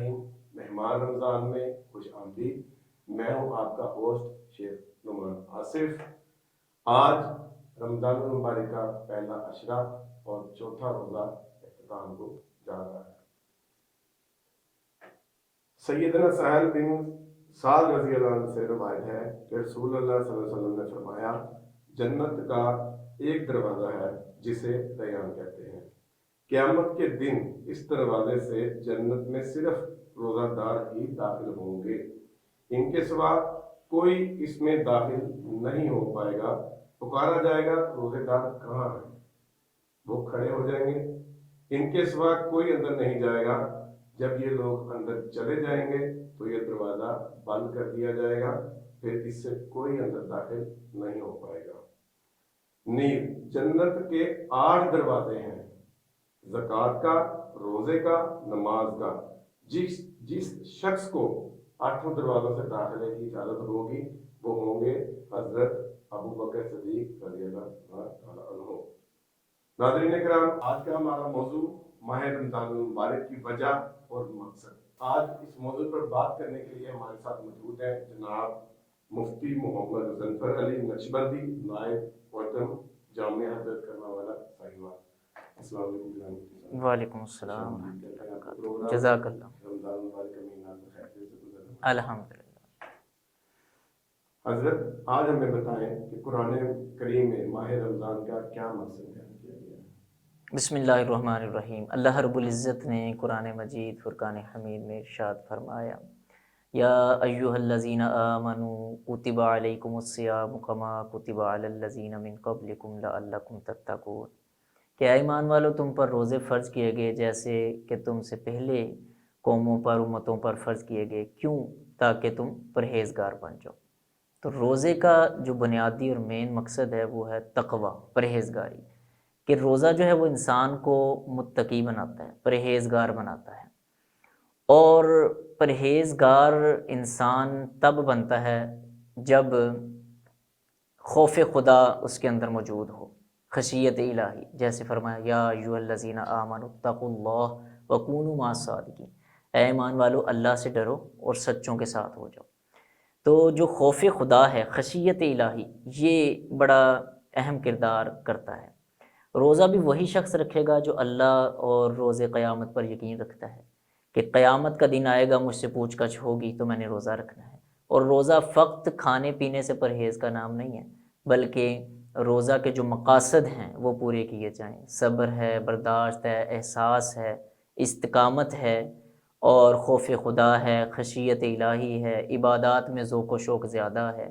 الرحیم مہمان رمضان میں خوش آمدید۔ میں ہوں آپ کا ہوسٹ شیخ نعمان آصف۔ آج رمضان المبارک کا پہلا عشرہ اور چوتھا روزہ اختتام کو جا رہا ہے۔ سیدنا سہل بن سعد رضی اللہ عنہ سے روایت ہے کہ رسول اللہ صلی اللہ علیہ وسلم نے فرمایا، جنت کا ایک دروازہ ہے جسے ریان کہتے ہیں۔ قیامت کے دن اس دروازے سے جنت میں صرف روزہ دار ہی داخل ہوں گے، ان کے سوا کوئی اس میں داخل نہیں ہو پائے گا۔ پکارا جائے گا، روزے دار کہاں ہیں؟ وہ کھڑے ہو جائیں گے، ان کے سوا کوئی اندر نہیں جائے گا۔ جب یہ لوگ اندر چلے جائیں گے تو یہ دروازہ بند کر دیا جائے گا، پھر اس سے کوئی اندر داخل نہیں ہو پائے گا۔ نیز جنت کے 8 دروازے ہیں، زکوٰۃ کا، روزے کا، نماز کا۔ جس شخص کو 8 دروازوں سے داخلے کی اجازت ہوگی وہ ہوں گے حضرت ابو بکر صدیق رضی اللہ تعالیٰ عنہ۔ ناظرین کرام، آج کا ہمارا موضوع ماہ رمضان المبارک کی وجہ اور مقصد۔ آج اس موضوع پر بات کرنے کے لیے ہمارے ساتھ موجود ہیں جناب مفتی محمد مظفر علی نقشبندی، نائب محترم جامعہ حضرت کرما والا ساحیوال۔ السلام علیکم جناب۔ وعلیکم السلام ورحمۃ اللہ وبرکاتہ۔ جزاک اللہ۔ رمضان المبارک کا مہینہ بخیر سے گزرا۔ الحمدللہ۔ حضرت آج ہمیں بتائیں کہ قرآن کریم میں ماہ رمضان کا کیا مقصد بیان کیا گیا ہے؟ بسم اللہ الرحمن الرحیم۔ اللہ رب العزت نے قرآن مجید فرقان حمید میں ارشاد فرمایا، یا ایھا الذین آمنوا کتب علیکم الصیام کما کتب علی الذین من قبلکم لعلکم تتقون، کہ اے ایمان والو تم پر روزے فرض کیے گئے جیسے کہ تم سے پہلے قوموں پر امتوں پر فرض کیے گئے، کیوں؟ تاکہ تم پرہیزگار بن جاؤ۔ تو روزے کا جو بنیادی اور مین مقصد ہے وہ ہے تقوی، پرہیزگاری، کہ روزہ جو ہے وہ انسان کو متقی بناتا ہے، پرہیزگار بناتا ہے۔ اور پرہیزگار انسان تب بنتا ہے جب خوف خدا اس کے اندر موجود ہو، خشیت الہی، جیسے فرمایا یا ایھا الذین آمنوا اتقوا اللہ وکونوا مع الصادقین، اے ایمان والو اللہ سے ڈرو اور سچوں کے ساتھ ہو جاؤ۔ تو جو خوف خدا ہے، خشیت الہی، یہ بڑا اہم کردار کرتا ہے۔ روزہ بھی وہی شخص رکھے گا جو اللہ اور روز قیامت پر یقین رکھتا ہے کہ قیامت کا دن آئے گا، مجھ سے پوچھ گچھ ہوگی تو میں نے روزہ رکھنا ہے۔ اور روزہ فقط کھانے پینے سے پرہیز کا نام نہیں ہے، بلکہ روزہ کے جو مقاصد ہیں وہ پورے کیے جائیں۔ صبر ہے، برداشت ہے، احساس ہے، استقامت ہے، اور خوف خدا ہے، خشیت الہی ہے، عبادات میں ذوق و شوق زیادہ ہے۔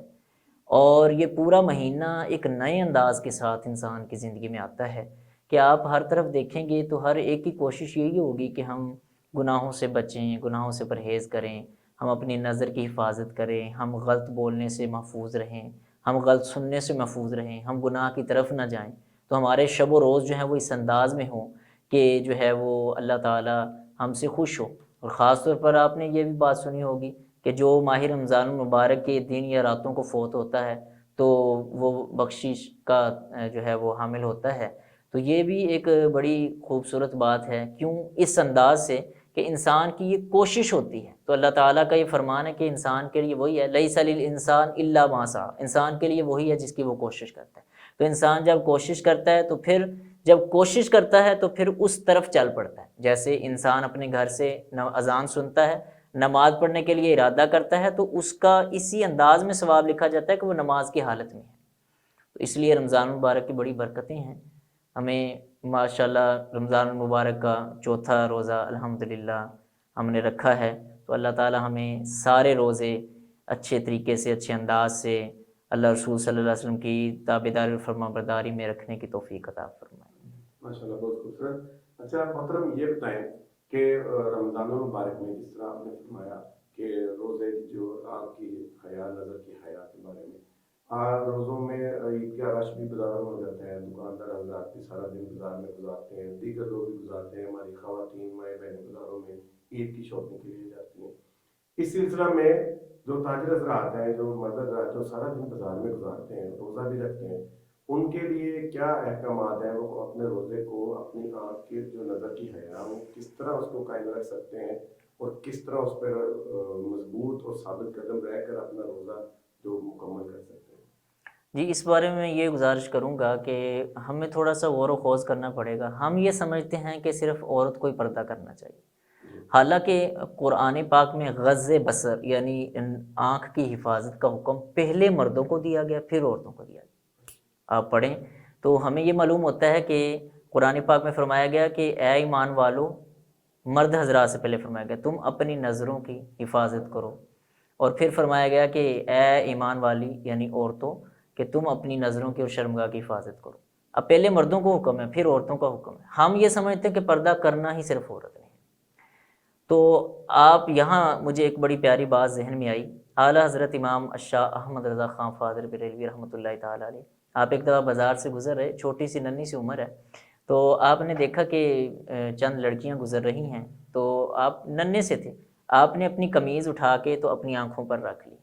اور یہ پورا مہینہ ایک نئے انداز کے ساتھ انسان کی زندگی میں آتا ہے کہ آپ ہر طرف دیکھیں گے تو ہر ایک کی کوشش یہی ہوگی کہ ہم گناہوں سے بچیں، گناہوں سے پرہیز کریں، ہم اپنی نظر کی حفاظت کریں، ہم غلط بولنے سے محفوظ رہیں، ہم غلط سننے سے محفوظ رہیں، ہم گناہ کی طرف نہ جائیں۔ تو ہمارے شب و روز جو ہیں وہ اس انداز میں ہوں کہ جو ہے وہ اللہ تعالیٰ ہم سے خوش ہو۔ اور خاص طور پر آپ نے یہ بھی بات سنی ہوگی کہ جو ماہ رمضان المبارک کے دن یا راتوں کو فوت ہوتا ہے تو وہ بخشش کا جو ہے وہ حامل ہوتا ہے۔ تو یہ بھی ایک بڑی خوبصورت بات ہے، کیوں؟ اس انداز سے کہ انسان کی یہ کوشش ہوتی ہے۔ تو اللہ تعالیٰ کا یہ فرمان ہے کہ انسان کے لیے وہی ہے، لیس للانسان الا ما سعی، انسان کے لیے وہی ہے جس کی وہ کوشش کرتا ہے۔ تو انسان جب کوشش کرتا ہے تو پھر جب کوشش کرتا ہے تو پھر اس طرف چل پڑتا ہے۔ جیسے انسان اپنے گھر سے اذان سنتا ہے، نماز پڑھنے کے لیے ارادہ کرتا ہے تو اس کا اسی انداز میں ثواب لکھا جاتا ہے کہ وہ نماز کی حالت میں ہے۔ تو اس لیے رمضان المبارک کی بڑی برکتیں ہیں۔ ہمیں ماشاءاللہ رمضان المبارک کا چوتھا روزہ الحمدللہ ہم نے رکھا ہے، تو اللہ تعالی ہمیں سارے روزے اچھے طریقے سے، اچھے انداز سے اللہ رسول صلی اللہ علیہ وسلم کی تابعداری اور فرما برداری میں رکھنے کی توفیق عطا فرمائے۔ ماشاءاللہ، بہت خوبصورت۔ اچھا محترم، یہ بتائیں کہ رمضان المبارک میں جس طرح آپ نے فرمایا کہ روزے جو آپ کی حیا، نظر کی حیا کے بارے میں، روزوں میں عید کا رش بھی بازاروں میں ہو جاتا ہے، دکاندار حضرات بھی سارا دن بازار میں گزارتے ہیں، دیگر لوگ بھی گزارتے ہیں، ہماری خواتین مائیں بہنیں بازاروں میں عید کی شاپنگ کے لیے جاتی ہیں۔ اس سلسلہ میں جو تاجر حضرات ہیں، جو مرد حضرات جو سارا دن بازار میں گزارتے ہیں، روزہ بھی رکھتے ہیں، ان کے لیے کیا احکامات ہیں؟ وہ اپنے روزے کو، اپنی آنکھ کی جو نظر کی حیا، وہ کس طرح اس کو قائم رکھ سکتے ہیں اور کس طرح اس پر مضبوط اور ثابت قدم رہ کر اپنا روزہ جو مکمل کر سکتے ہیں؟ جی، اس بارے میں یہ گزارش کروں گا کہ ہمیں تھوڑا سا غور و خوض کرنا پڑے گا. ہم یہ سمجھتے ہیں کہ صرف عورت کو ہی پردہ کرنا چاہیے، حالانکہ قرآن پاک میں غض بصر یعنی آنکھ کی حفاظت کا حکم پہلے مردوں کو دیا گیا، پھر عورتوں کو دیا گیا. آپ پڑھیں تو ہمیں یہ معلوم ہوتا ہے کہ قرآن پاک میں فرمایا گیا کہ اے ایمان والو، مرد حضرات سے پہلے فرمایا گیا تم اپنی نظروں کی حفاظت کرو، اور پھر فرمایا گیا کہ اے ایمان والی یعنی عورتوں کہ تم اپنی نظروں کی اور شرمگاہ کی حفاظت کرو. اب پہلے مردوں کو حکم ہے، پھر عورتوں کا حکم ہے. ہم یہ سمجھتے ہیں کہ پردہ کرنا ہی صرف عورت نہیں. تو آپ یہاں مجھے ایک بڑی پیاری بات ذہن میں آئی. اعلیٰ حضرت امام الشاہ احمد رضا خان فاضل بریلوی رحمۃ اللہ تعالیٰ علیہ، آپ ایک دفعہ بازار سے گزر رہے، چھوٹی سی ننھی سی عمر ہے، تو آپ نے دیکھا کہ چند لڑکیاں گزر رہی ہیں، تو آپ ننھے سے تھے، آپ نے اپنی قمیض اٹھا کے تو اپنی آنکھوں پر رکھ لی،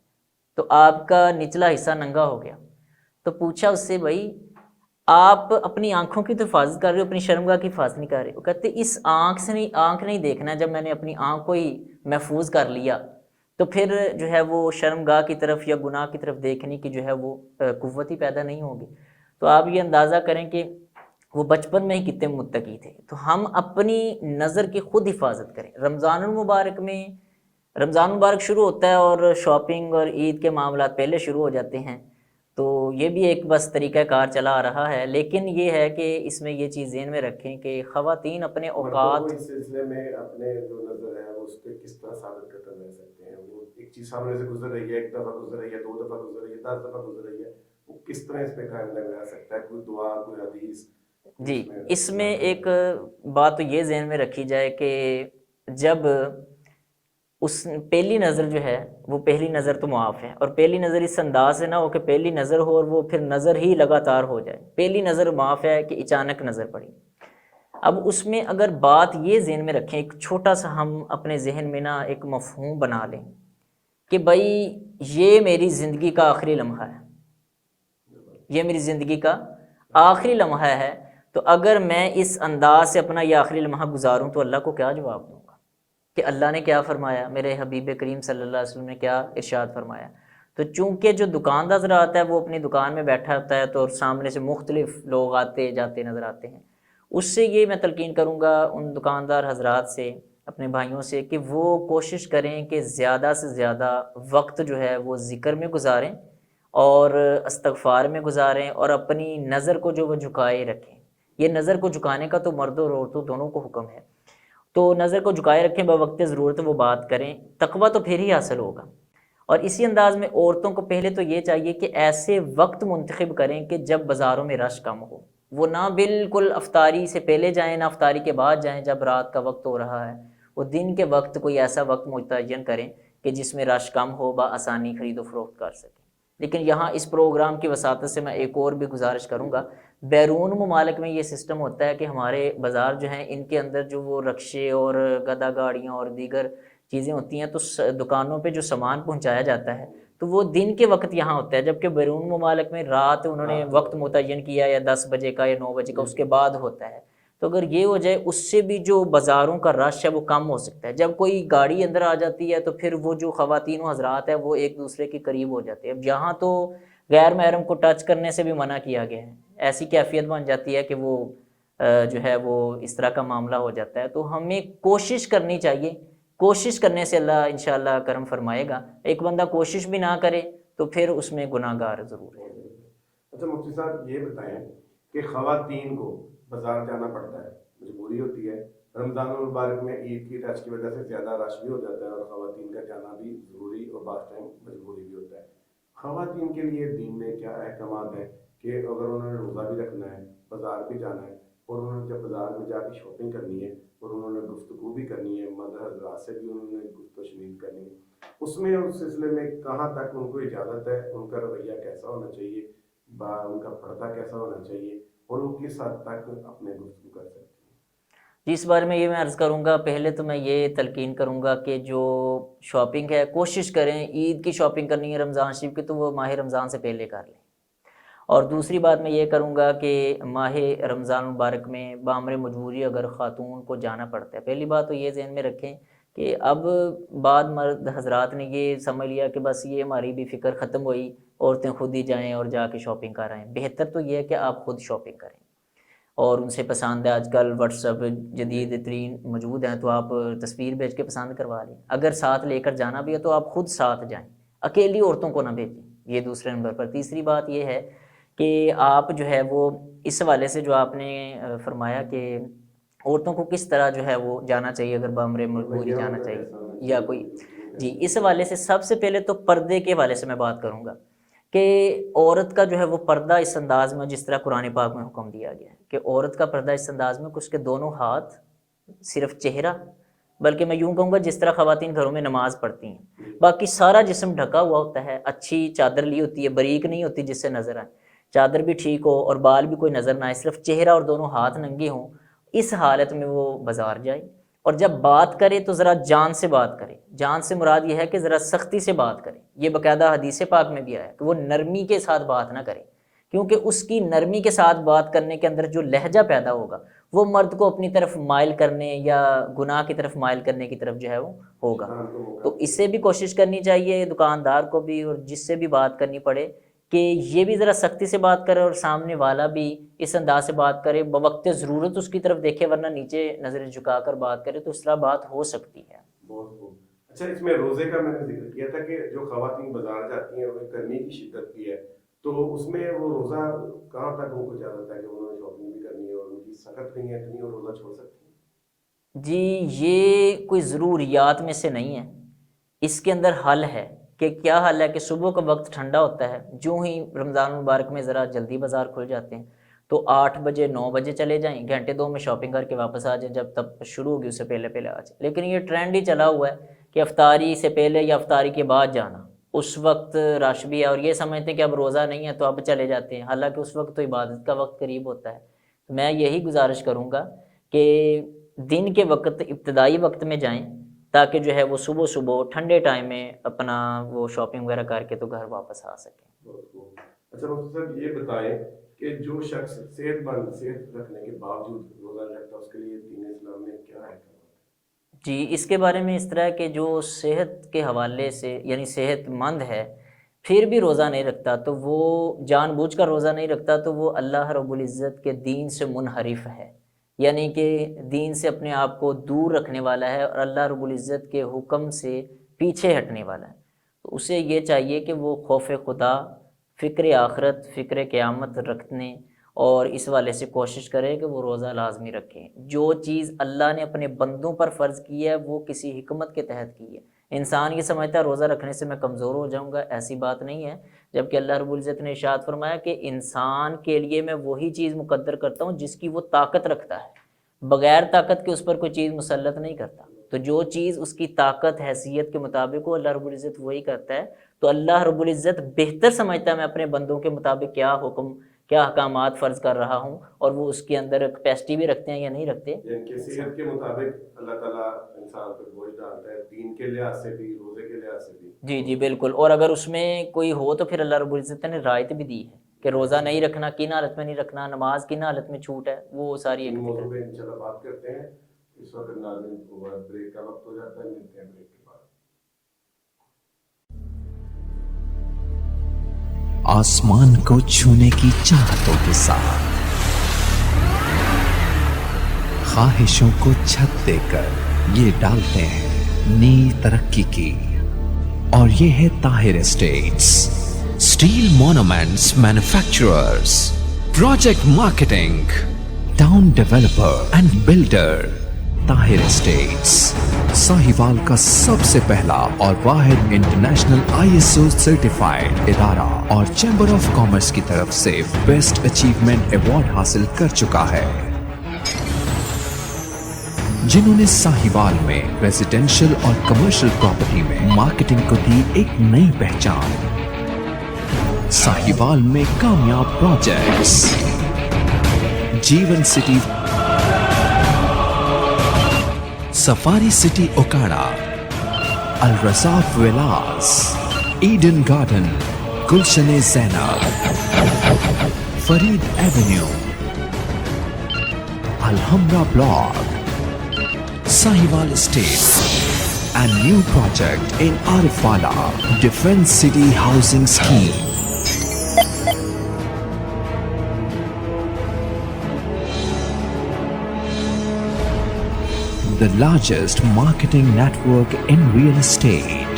تو آپ کا نچلا حصہ ننگا ہو گیا. تو پوچھا اس سے، بھائی آپ اپنی آنکھوں کی تو حفاظت کر رہے ہو، اپنی شرمگاہ کی حفاظت نہیں کر رہے. وہ کہتے اس آنکھ نہیں دیکھنا. جب میں نے اپنی آنکھ کو ہی محفوظ کر لیا تو پھر جو ہے وہ شرمگاہ کی طرف یا گناہ کی طرف دیکھنے کی جو ہے وہ قوت ہی پیدا نہیں ہوگی. تو آپ یہ اندازہ کریں کہ وہ بچپن میں ہی کتنے متقی تھے. تو ہم اپنی نظر کی خود حفاظت کریں. رمضان المبارک شروع ہوتا ہے اور شاپنگ اور عید کے معاملات پہلے شروع ہو جاتے ہیں، تو یہ بھی ایک بس طریقہ کار چلا آ رہا ہے. لیکن یہ ہے کہ اس میں یہ چیز ذہن میں رکھیں کہ خواتین اپنے مردوں کو اوقات، اس سلسلے میں اپنے جو نظر ہے وہ اس پہ کس طرح ثابت قدم رہ سکتے ہیں؟ وہ ایک چیز سامنے سے گزر رہی ہے، ایک دفعہ گزر رہی ہے، 2 دفعہ گزر رہی ہے، 10 دفعہ گزر رہی ہے، وہ کس طرح اس پہ قائم رہ سکتا ہے؟ کوئی دعا، کوئی حدیث جی اس میں ایک بات تو یہ ذہن میں رکھی جائے کہ جب اس پہلی نظر جو ہے وہ پہلی نظر تو معاف ہے، اور پہلی نظر اس انداز سے نہ ہو کہ پہلی نظر ہو اور وہ پھر نظر ہی لگاتار ہو جائے. پہلی نظر معاف ہے کہ اچانک نظر پڑی. اب اس میں اگر بات یہ ذہن میں رکھیں، ایک چھوٹا سا ہم اپنے ذہن میں نا ایک مفہوم بنا لیں کہ بھائی یہ میری زندگی کا آخری لمحہ ہے، یہ میری زندگی کا آخری لمحہ ہے. تو اگر میں اس انداز سے اپنا یہ آخری لمحہ گزاروں تو اللہ کو کیا جواب دوں گا کہ اللہ نے کیا فرمایا، میرے حبیب کریم صلی اللہ علیہ وسلم نے کیا ارشاد فرمایا. تو چونکہ جو دکاندار نظر آتا ہے وہ اپنی دکان میں بیٹھا ہوتا ہے تو سامنے سے مختلف لوگ آتے جاتے نظر آتے ہیں. اس سے یہ میں تلقین کروں گا ان دکاندار حضرات سے، اپنے بھائیوں سے، کہ وہ کوشش کریں کہ زیادہ سے زیادہ وقت جو ہے وہ ذکر میں گزاریں اور استغفار میں گزاریں، اور اپنی نظر کو جو وہ جھکائے رکھیں. یہ نظر کو جھکانے کا تو مردوں اور عورتوں دونوں کو حکم ہے. تو نظر کو جھکائے رکھیں، بوقت ضرورت وہ بات کریں، تقویٰ تو پھر ہی حاصل ہوگا. اور اسی انداز میں عورتوں کو پہلے تو یہ چاہیے کہ ایسے وقت منتخب کریں کہ جب بازاروں میں رش کم ہو. وہ نہ بالکل افطاری سے پہلے جائیں نہ افطاری کے بعد جائیں جب رات کا وقت ہو رہا ہے. وہ دن کے وقت کوئی ایسا وقت متعین کریں کہ جس میں رش کم ہو، بآسانی خرید و فروخت کر سکیں. لیکن یہاں اس پروگرام کی وساطت سے میں ایک اور بھی گزارش کروں گا. بیرون ممالک میں یہ سسٹم ہوتا ہے کہ ہمارے بازار جو ہیں ان کے اندر جو وہ رکشے اور گدا گاڑیاں اور دیگر چیزیں ہوتی ہیں، تو دکانوں پہ جو سامان پہنچایا جاتا ہے تو وہ دن کے وقت یہاں ہوتا ہے، جبکہ بیرون ممالک میں رات انہوں نے وقت متعین کیا یا 10 بجے کا یا 9 بجے کا، اس کے بعد ہوتا ہے. تو اگر یہ ہو جائے اس سے بھی جو بازاروں کا رش ہے وہ کم ہو سکتا ہے. جب کوئی گاڑی اندر آ جاتی ہے تو پھر وہ جو خواتین و حضرات ہیں وہ ایک دوسرے کے قریب ہو جاتے ہیں. اب یہاں تو غیر محرم کو ٹچ کرنے سے بھی منع کیا گیا ہے. ایسی کیفیت بن جاتی ہے کہ وہ جو ہے وہ اس طرح کا معاملہ ہو جاتا ہے. تو ہمیں کوشش کرنی چاہیے، کوشش کرنے سے اللہ انشاءاللہ کرم فرمائے گا. ایک بندہ کوشش بھی نہ کرے تو پھر اس میں گناہ گار ضرور ہے. اچھا مفتی صاحب یہ بتائیں کہ خواتین کو بازار جانا پڑتا ہے، مجبوری ہوتی ہے. رمضان المبارک میں عید کی رش کی وجہ سے زیادہ رش بھی ہو جاتا ہے اور خواتین کا جانا بھی ضروری اور بعض ٹائم مجبوری بھی ہوتا ہے. خواتین کے لیے دین میں کیا احکامات ہیں کہ اگر انہوں نے روزہ بھی رکھنا ہے، بازار بھی جانا ہے، اور انہوں نے جب بازار میں جا کے شاپنگ کرنی ہے اور انہوں نے گفتگو بھی کرنی ہے، مرد حضرات سے بھی انہوں نے گفت و شنید کرنی ہے، اس میں اس سلسلے میں کہاں تک ان کو اجازت ہے، ان کا رویہ کیسا ہونا چاہیے، ان کا پردہ کیسا ہونا چاہیے، اور وہ کس حد تک اپنے گفتگو کر سکتے ہیں؟ جی اس بارے میں یہ میں عرض کروں گا. پہلے تو میں یہ تلقین کروں گا کہ جو شاپنگ ہے کوشش کریں، عید کی شاپنگ کرنی ہے رمضان شریف کی تو وہ ماہ رمضان سے پہلے کر لیں. اور دوسری بات میں یہ کروں گا کہ ماہ رمضان مبارک میں بامر مجبوری اگر خاتون کو جانا پڑتا ہے، پہلی بات تو یہ ذہن میں رکھیں کہ اب بعد مرد حضرات نے یہ سمجھ لیا کہ بس یہ ہماری بھی فکر ختم ہوئی، عورتیں خود ہی جائیں اور جا کے شاپنگ کر آئیں۔ بہتر تو یہ ہے کہ آپ خود شاپنگ کریں، اور ان سے پسند ہے، آج کل واٹس ایپ جدید ترین موجود ہیں، تو آپ تصویر بھیج کے پسند کروا لیں۔ اگر ساتھ لے کر جانا بھی ہے تو آپ خود ساتھ جائیں، اکیلی عورتوں کو نہ بھیجیں، یہ دوسرے نمبر پر۔ تیسری بات یہ ہے کہ آپ جو ہے وہ اس حوالے سے جو آپ نے فرمایا کہ عورتوں کو کس طرح جو ہے وہ جانا چاہیے، اگر بامر مجبوری جانا چاہیے یا کوئی، جی اس حوالے سے سب سے پہلے تو پردے کے حوالے سے میں بات کروں گا کہ عورت کا جو ہے وہ پردہ اس انداز میں، جس طرح قرآن پاک میں حکم دیا گیا ہے کہ عورت کا پردہ اس انداز میں کہ اس کے دونوں ہاتھ، صرف چہرہ، بلکہ میں یوں کہوں گا جس طرح خواتین گھروں میں نماز پڑھتی ہیں باقی سارا جسم ڈھکا ہوا ہوتا ہے، اچھی چادر لی ہوتی ہے، باریک نہیں ہوتی جس سے نظر آئے، چادر بھی ٹھیک ہو اور بال بھی کوئی نظر نہ آئے، صرف چہرہ اور دونوں ہاتھ ننگے ہوں، اس حالت میں وہ بازار جائے، اور جب بات کرے تو ذرا جان سے بات کرے۔ جان سے مراد یہ ہے کہ ذرا سختی سے بات کرے، یہ باقاعدہ حدیث پاک میں بھی آیا کہ وہ نرمی کے ساتھ بات نہ کرے، کیونکہ اس کی نرمی کے ساتھ بات کرنے کے اندر جو لہجہ پیدا ہوگا وہ مرد کو اپنی طرف مائل کرنے یا گناہ کی طرف مائل کرنے کی طرف جو ہے وہ ہوگا۔ تو اس سے بھی کوشش کرنی چاہیے دکاندار کو بھی، اور جس سے بھی بات کرنی پڑے، کہ یہ بھی ذرا سختی سے بات کرے اور سامنے والا بھی اس انداز سے بات کرے، بوقت ضرورت اس کی طرف دیکھے، ورنہ نیچے نظر جھکا کر بات کرے، تو اس طرح بات ہو سکتی ہے۔ بہت خوب۔ اچھا، اس میں روزے کا میں نے ذکر کیا تھا کہ جو خواتین بازار جاتی ہیں وہ گرمی کی شدت بھی ہے، تو اس میں وہ روزہ کہاں تک ان کو اجازت ہے کہ انہوں نے شاپنگ بھی کرنی ہے اور ان کی سخت نہیں ہے اتنی، اور روزہ چھوڑ سکتی ہیں؟ جی یہ کوئی ضروریات میں سے نہیں ہے، اس کے اندر حل ہے کہ کیا حل ہے کہ صبح کا وقت ٹھنڈا ہوتا ہے، جو ہی رمضان مبارک میں ذرا جلدی بازار کھل جاتے ہیں تو 8 بجے 9 بجے چلے جائیں، گھنٹے 2 میں شاپنگ کر کے واپس آ جائیں، جب تک شروع ہوگی اس سے پہلے پہلے آ جائیں۔ لیکن یہ ٹرینڈ ہی چلا ہوا ہے کہ افطاری سے پہلے یا افطاری کے بعد جانا، اس وقت رش بھی ہے اور یہ سمجھتے ہیں کہ اب روزہ نہیں ہے تو اب چلے جاتے ہیں، حالانکہ اس وقت تو عبادت کا وقت قریب ہوتا ہے۔ تو میں یہی گزارش کروں گا کہ دن کے وقت، ابتدائی وقت میں جائیں، تاکہ جو ہے وہ صبح صبح ٹھنڈے ٹائم میں اپنا وہ شاپنگ وغیرہ کر کے تو گھر واپس آ سکیں۔ اچھا مفتی صاحب یہ بتائیں کہ جو شخص صحت مند، صحت رکھنے کے باوجود روزہ نہیں رکھتا، اس کے لیے دین اسلام میں کیا ہے؟ جی اس کے بارے میں اس طرح کہ جو صحت کے حوالے سے یعنی صحت مند ہے پھر بھی روزہ نہیں رکھتا، تو وہ جان بوجھ کر روزہ نہیں رکھتا، تو وہ اللہ رب العزت کے دین سے منحرف ہے، یعنی کہ دین سے اپنے آپ کو دور رکھنے والا ہے اور اللہ رب العزت کے حکم سے پیچھے ہٹنے والا ہے۔ تو اسے یہ چاہیے کہ وہ خوف خدا، فکر آخرت، فکر قیامت رکھنے اور اس والے سے کوشش کرے کہ وہ روزہ لازمی رکھیں۔ جو چیز اللہ نے اپنے بندوں پر فرض کی ہے وہ کسی حکمت کے تحت کی ہے۔ انسان یہ سمجھتا ہے روزہ رکھنے سے میں کمزور ہو جاؤں گا، ایسی بات نہیں ہے، جبکہ اللہ رب العزت نے ارشاد فرمایا کہ انسان کے لیے میں وہی چیز مقدر کرتا ہوں جس کی وہ طاقت رکھتا ہے، بغیر طاقت کے اس پر کوئی چیز مسلط نہیں کرتا۔ تو جو چیز اس کی طاقت حیثیت کے مطابق ہو اللہ رب العزت وہی کرتا ہے۔ تو اللہ رب العزت بہتر سمجھتا ہے میں اپنے بندوں کے مطابق کیا حکم، کیا احکامات فرض کر رہا ہوں، اور وہ اس کے اندر کیپیسٹی بھی رکھتے ہیں یا نہیں رکھتے۔ یعنی کہ صحت کے مطابق اللہ تعالیٰ انسان پر بوجھ ڈالتا ہے، دین کے لحاظ سے بھی، روزے کے لحاظ سے بھی۔ جی جی بالکل، اور اگر اس میں کوئی ہو تو پھر اللہ رب العزت نے رعایت بھی دی ہے کہ روزہ نہیں رکھنا، کن حالت میں نہیں رکھنا، نماز کن حالت میں چھوٹ ہے، وہ ساری ایک موضوع پہ انشاءاللہ بات کرتے ہیں۔ اس وقت ناظرین بریک کا وقت ہو جاتا ہے، ملتے ہیں بریک کے بعد۔ آسمان کو چھونے کی چاہتوں کے ساتھ خواہشوں کو چھت دے کر یہ ڈالتے ہیں نئی ترقی کی، اور یہ ہے Tahir Estates, steel monuments manufacturers, project marketing, town developer and builder. Tahir Estates Sahiwal کا سب سے پہلا اور واحد انٹرنیشنل ISO سرٹیفائیڈ ادارہ اور چیمبر آف کامرس کی طرف سے بیسٹ اچیومنٹ ایوارڈ حاصل کر چکا ہے، جنہوں نے ساہیوال میں ریزیڈینشل اور کمرشل پراپرٹی میں مارکیٹنگ کو دی ایک نئی پہچان۔ ساہیوال میں کامیاب projects, Jeevan City, Safari City Okara, Al Razzaq Villas, Eden Garden, Gulshan Zainab, Farid Avenue, Alhamra Block, Sahiwal Estate, and new project in Arifala Defence City Housing Scheme. The largest marketing network in real estate.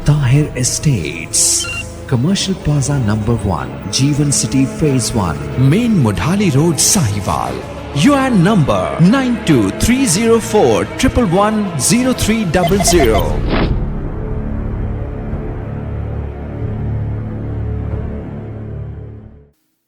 Tahir Estates, Commercial Plaza number 1, Jeevan City Phase 1, Main Mudhali Road, Sahiwal. UN number 923041110300.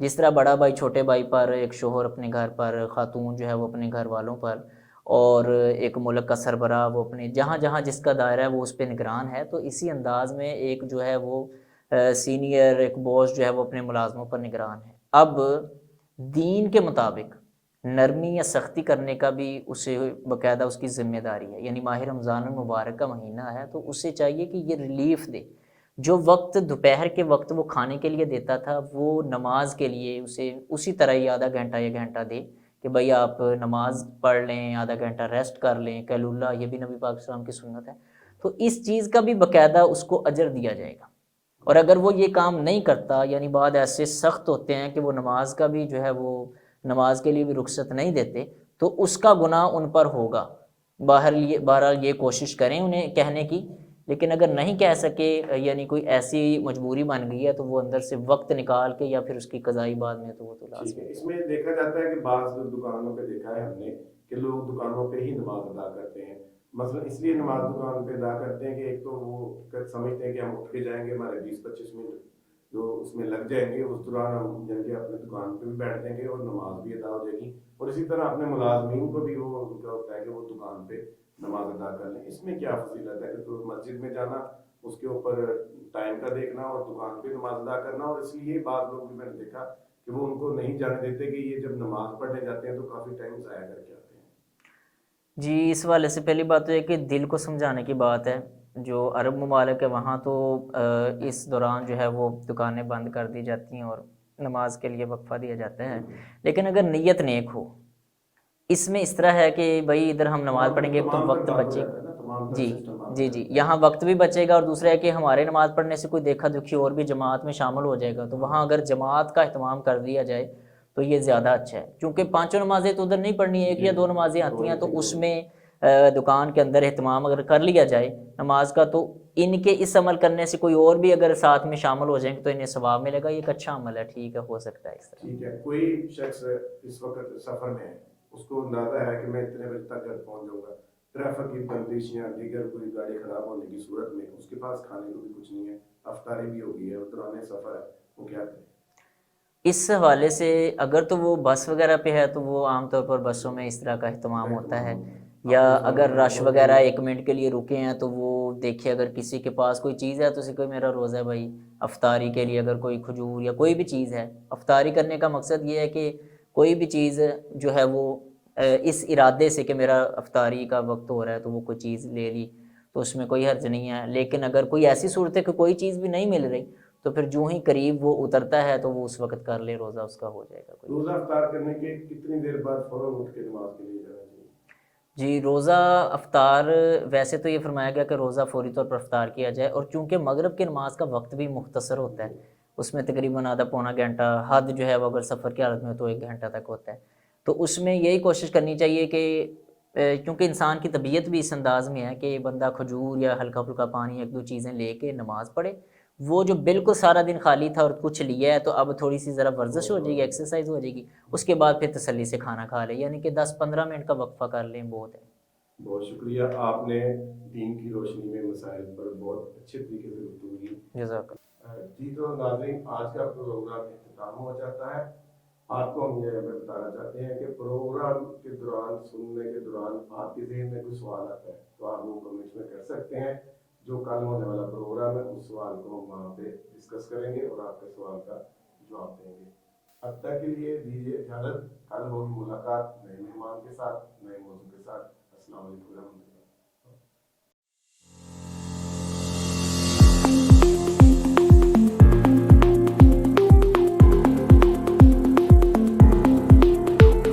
جس طرح بڑا بھائی چھوٹے بھائی پر، ایک شوہر اپنے گھر پر، خاتون جو ہے وہ اپنے گھر والوں پر، اور ایک ملک کا سربراہ وہ اپنے جہاں جہاں جس کا دائرہ ہے وہ اس پہ نگران ہے، تو اسی انداز میں ایک جو ہے وہ سینئر ایک باس جو ہے وہ اپنے ملازموں پر نگران ہے۔ اب دین کے مطابق نرمی یا سختی کرنے کا بھی اسے باقاعدہ اس کی ذمہ داری ہے، یعنی ماہ رمضان المبارک کا مہینہ ہے تو اسے چاہیے کہ یہ ریلیف دے۔ جو وقت دوپہر کے وقت وہ کھانے کے لیے دیتا تھا وہ نماز کے لیے اسے اسی طرح ہی آدھا گھنٹہ یا گھنٹہ دے کہ بھائی آپ نماز پڑھ لیں، آدھا گھنٹہ ریسٹ کر لیں، قیلولہ، یہ بھی نبی پاک صلی اللہ علیہ وسلم کی سنت ہے، تو اس چیز کا بھی باقاعدہ اس کو اجر دیا جائے گا۔ اور اگر وہ یہ کام نہیں کرتا، یعنی بعد ایسے سخت ہوتے ہیں کہ وہ نماز کا بھی جو ہے وہ نماز کے لیے بھی رخصت نہیں دیتے، تو اس کا گناہ ان پر ہوگا۔ بہرحال یہ کوشش کریں انہیں کہنے کی، لیکن اگر نہیں کہہ سکے، یعنی کوئی ایسی مجبوری بن گئی ہے تو وہ اندر سے وقت نکال کے یا پھر اس کی قضائی بعد میں تو وہ تو ٹھیک لازمی ہے۔ ہے۔ اس میں دیکھا جاتا ہے کہ بعض دکانوں پہ دیکھا ہے ہم نے کہ لوگ دکانوں پہ ہی نماز ادا کرتے ہیں، مثلا اس لیے نماز دکان پہ ادا کرتے ہیں کہ ایک تو وہ سمجھتے ہیں کہ ہم اٹھ کے جائیں گے، ہمارے 20-25 منٹ جو اس میں لگ جائیں گے، اس دوران ہم جلدی اپنے دکان پہ بھی بیٹھ جائیں گے اور نماز بھی ادا ہو جائے گی، اور اسی طرح اپنے ملازمین کو بھی وہ ان کا ہوتا ہے کہ وہ دکان پہ نماز ادا کر لیں۔ اس میں کیا فضیلت ہے کہ تو مسجد میں جانا، اس کے اوپر ٹائم کا دیکھنا اور دکان پہ نماز ادا کرنا، اور اس لیے بعض لوگ بھی میں نے دیکھا کہ وہ ان کو نہیں جانے دیتے کہ یہ جب نماز پڑھنے جاتے ہیں تو کافی ٹائم ضائع کر کے آتے ہیں۔ جی، اس حوالے سے پہلی بات تو یہ کہ دل کو سمجھانے کی بات ہے۔ جو عرب ممالک ہے وہاں تو اس دوران جو ہے وہ دکانیں بند کر دی جاتی ہیں اور نماز کے لیے وقفہ دیا جاتا ہے، لیکن اگر نیت نیک ہو، اس میں اس طرح ہے کہ بھائی ادھر ہم نماز پڑھیں گے تو وقت بچے گا، جی جی جی، یہاں وقت بھی بچے گا، اور دوسرا ہے کہ ہمارے نماز پڑھنے سے کوئی دیکھا دکھی اور بھی جماعت میں شامل ہو جائے گا، تو وہاں اگر جماعت کا اہتمام کر دیا جائے تو یہ زیادہ اچھا ہے، کیونکہ پانچوں نمازیں تو ادھر نہیں پڑھنی ہے، ایک یا دو نمازیں آتی ہیں، تو اس میں دکان کے اندر اہتمام اگر کر لیا جائے نماز کا، تو ان کے اس عمل کرنے سے کوئی اور بھی اگر ساتھ میں شامل ہو جائیں گے تو انہیں ثواب ملے گا۔ یہ ایک اچھا عمل ہے، ٹھیک ہے، ہو سکتا ہے اس طرح۔ ٹھیک ہے، کوئی شخص اس وقت سفر میں ہے، اس کو اندازہ ہے کہ میں اتنے بجے تک گھر پہنچ جاؤں گا، ٹریفک کی بندش یا دیگر کوئی گاڑی خراب ہونے کی صورت میں اس کے پاس کھانے کو بھی کچھ نہیں ہے، افطاری بھی ہو گئی ہے اور دوران سفر ہے، وہ کیا کرے؟ اس حوالے سے اگر تو وہ بس وغیرہ پہ ہے تو وہ عام طور پر بسوں میں اس طرح کا اہتمام ہوتا ہے، یا اگر رش وغیرہ 1 منٹ کے لیے رکے ہیں تو وہ دیکھے اگر کسی کے پاس کوئی چیز ہے تو اسے کوئی میرا روزہ ہے بھائی، افطاری کے لیے اگر کوئی کھجور یا کوئی بھی چیز ہے، افطاری کرنے کا مقصد یہ ہے کہ کوئی بھی چیز جو ہے وہ اس ارادے سے کہ میرا افطاری کا وقت ہو رہا ہے تو وہ کوئی چیز لے لی تو اس میں کوئی حرج نہیں ہے، لیکن اگر کوئی ایسی صورت ہے کہ کوئی چیز بھی نہیں مل رہی تو پھر جو ہی قریب وہ اترتا ہے تو وہ اس وقت کر لے، روزہ اس کا ہو جائے گا۔ کوئی روزہ افطار کرنے کے کتنی دیر بعد فوراً اٹھ کے نماز کے لیے جانا چاہیے؟ جی، روزہ افطار ویسے تو یہ فرمایا گیا کہ روزہ فوری طور پر افطار کیا جائے، اور چونکہ مغرب کی نماز کا وقت بھی مختصر ہوتا ہے، اس میں تقریباً آدھا پونا گھنٹہ، حد جو ہے وہ اگر سفر کی حالت میں تو 1 گھنٹہ تک ہوتا ہے، تو اس میں یہی کوشش کرنی چاہیے کہ کیونکہ انسان کی طبیعت بھی اس انداز میں ہے کہ بندہ کھجور یا ہلکا پھلکا پانی 1-2 چیزیں لے کے نماز پڑھے، وہ جو بالکل سارا دن خالی تھا اور کچھ لیا ہے تو اب تھوڑی سی ذرا ورزش ہو جائے گی، ایکسرسائز ہو جائے گی، اس کے بعد پھر تسلی سے کھانا کھا لے، یعنی کہ 10-15 منٹ کا وقفہ کر لیں، بہت ہے۔ بہت شکریہ، آپ نے دین کی روشنی میں مسائل پر بہت اچھے طریقے سے گفتگو کی۔ جزاک اللہ۔ جی تو ناظرین، آج کا پروگرام اختتام ہو جاتا ہے۔ آپ کو ہم یہ بتانا چاہتے ہیں کہ پروگرام کے دوران، سننے کے دوران آپ کے ذہن میں کوئی سوال آتا ہے تو آپ لوگ کمنٹس میں کر سکتے ہیں، جو کل ہونے والا پروگرام ہے اس سوال کو ہم وہاں پہ ڈسکس کریں گے اور آپ کے سوال کا جواب دیں گے۔ اب تک کے لیے دیجیے اجازت، کل ہوگی ملاقات نئے مہمان کے ساتھ، نئے موضوع کے ساتھ۔ السلام علیکم ورحمۃ اللہ۔